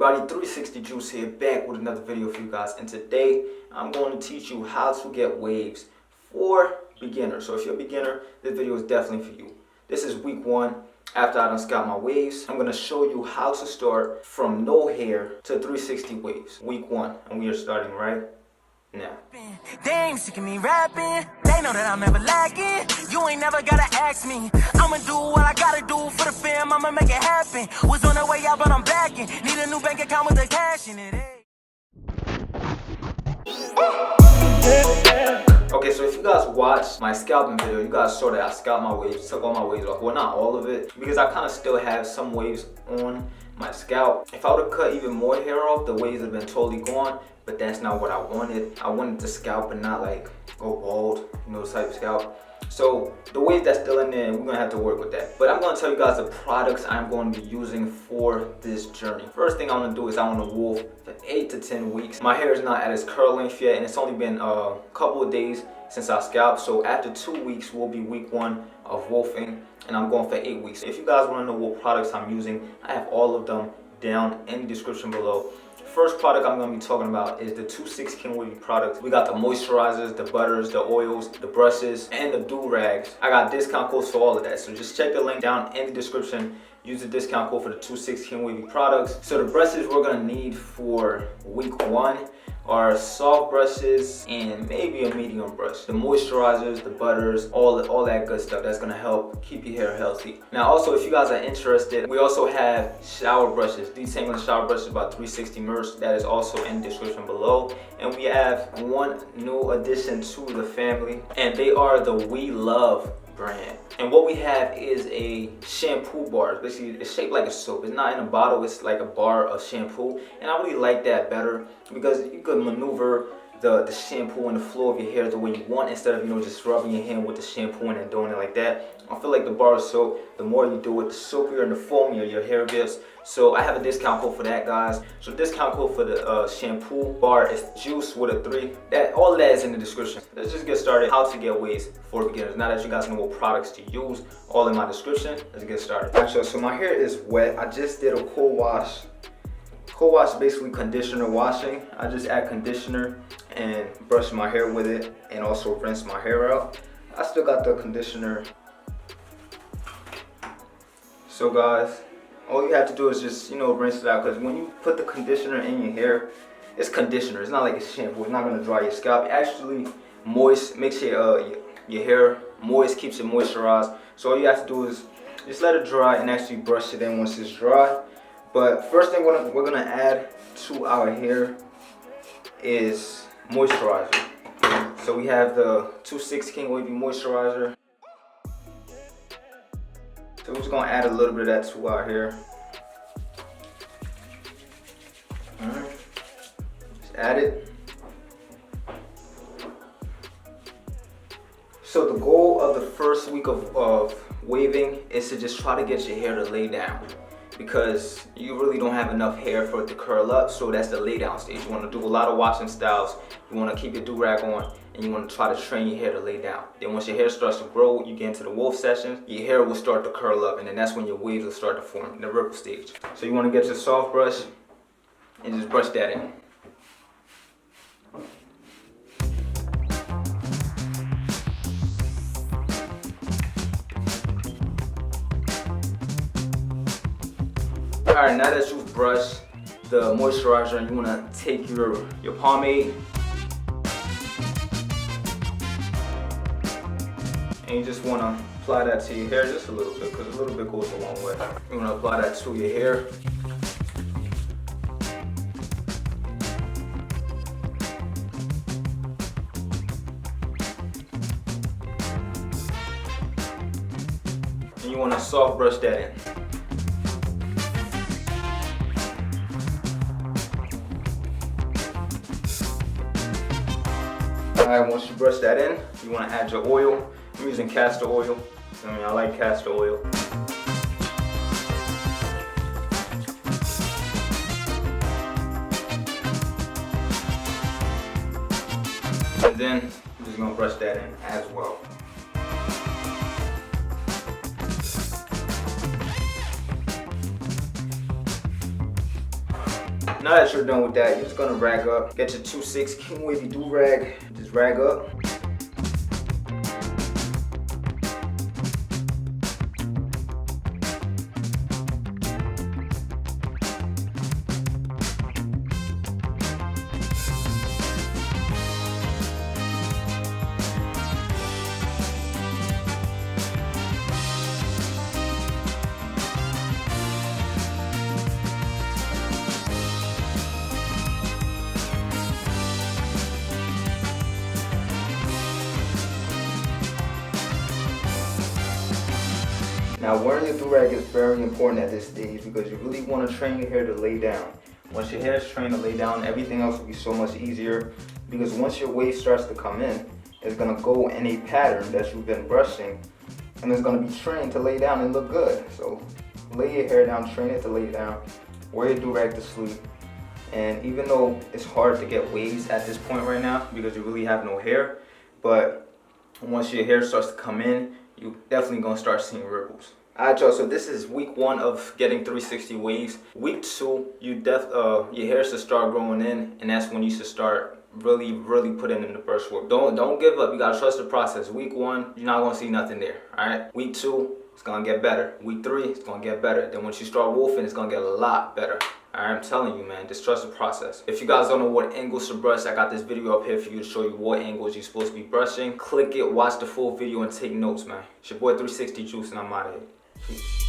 everybody, 360 Juice here, back with another video for you guys. And today I'm going to teach you how to get waves for beginners. So if you're a beginner, this video is definitely for you. This is week 1 after I done scalped my waves. I'm going to show you how to start from no hair to 360 waves. Week 1, and we are starting right now. They ain't sick of me rapping. They know that I'm never lacking. You ain't never gotta ask me. I'ma do what I gotta do for the fam. I'ma make it happen. Was on the way out, but I'm backing. Need a new bank account with the cash in it. Okay, so if you guys watched my scalping video, you guys saw that I scalped my waves, took all my waves off. Well, not all of it, because I kind of still have some waves on my scalp. If I would have cut even more hair off, the waves would have been totally gone, but that's not what I wanted. I wanted the scalp and not like go bald, you know, type of scalp. So the wave that's still in there, we're gonna have to work with that. But I'm gonna tell you guys the products I'm going to be using for this journey. First thing I'm gonna do is I want to wolf for 8 to 10 weeks. My hair is not at its curl length yet, and it's only been a couple of days since I scalped. So after 2 weeks will be week 1 of wolfing, and I'm going for 8 weeks. If you guys want to know what products I'm using, I have all of them down in the description below. First product I'm going to be talking about is the 2/6 King Wavy products. We got the moisturizers, the butters, the oils, the brushes, and the do-rags. I got discount codes for all of that, so just check the link down in the description. Use the discount code for the 2/6 King Wavy products. So the brushes we're going to need for week 1 are soft brushes and maybe a medium brush. The moisturizers, the butters, all that good stuff that's gonna help keep your hair healthy. Now also, if you guys are interested, we also have shower brushes. Detangling shower brushes by 360 Merch. That is also in the description below. And we have one new addition to the family, and they are the We Love brand. And what we have is a shampoo bar. Basically, it's shaped like a soap. It's not in a bottle, it's like a bar of shampoo. And I really like that better because you could maneuver the shampoo and the flow of your hair the way you want, instead of, you know, just rubbing your hand with the shampoo and then doing it like that. I feel like the bar of soap, the more you do it, the soapier and the foamier your hair gets. So I have a discount code for that, guys. So the discount code for the shampoo bar is JUICE with a 3. All of that is in the description. Let's just get started. How to get waves for beginners. Now that you guys know what products to use, all in my description, let's get started. Actually, so my hair is wet. I just did a cold wash. Cold wash is basically conditioner washing. I just add conditioner and brush my hair with it, and also rinse my hair out. I still got the conditioner. So guys, all you have to do is just, you know, rinse it out, because when you put the conditioner in your hair, it's conditioner. It's not like it's shampoo. It's not gonna dry your scalp. It actually moist, makes your hair moist, keeps it moisturized. So all you have to do is just let it dry and actually brush it in once it's dry. But first thing we're gonna add to our hair is moisturizer. So we have the 2/6 King Wavy moisturizer. So we're just gonna add a little bit of that to our hair. Alright. Just add it. So the goal of the first week of waving is to just try to get your hair to lay down, because you really don't have enough hair for it to curl up. So that's the lay down stage. You want to do a lot of washing styles. You want to keep your do-rag on, and you want to try to train your hair to lay down. Then once your hair starts to grow, you get into the wolf sessions, your hair will start to curl up, and then that's when your waves will start to form in the ripple stage. So you want to get your soft brush and just brush that in. Alright, now that you've brushed the moisturizer, and you want to take your pomade and you just want to apply that to your hair just a little bit, because a little bit goes a long way. You want to apply that to your hair. And you want to soft brush that in. Alright, once you brush that in, you want to add your oil. I'm using castor oil. I like castor oil. And then I'm just going to brush that in as well. Now that you're done with that, you're just gonna rag up. Get your 2/6 king wavy do rag. Just rag up. Now, wearing your do-rag is very important at this stage because you really want to train your hair to lay down. Once your hair is trained to lay down, everything else will be so much easier because once your wave starts to come in, it's going to go in a pattern that you've been brushing and it's going to be trained to lay down and look good. So lay your hair down, train it to lay down, wear your do-rag to sleep. And even though it's hard to get waves at this point right now because you really have no hair, but once your hair starts to come in, you definitely gonna start seeing ripples. Alright y'all, so this is week 1 of getting 360 waves. Week 2, your hair should start growing in, and that's when you should start really putting in the brush work. Don't give up, you gotta trust the process. Week 1, you're not gonna see nothing there, alright? Week 2, it's gonna get better. Week 3, it's gonna get better. Then once you start wolfing, it's gonna get a lot better. I'm telling you, man, just trust the process. If you guys don't know what angles to brush, I got this video up here for you to show you what angles you're supposed to be brushing. Click it, watch the full video, and take notes, man. It's your boy 360 Juice, and I'm out of here. Peace.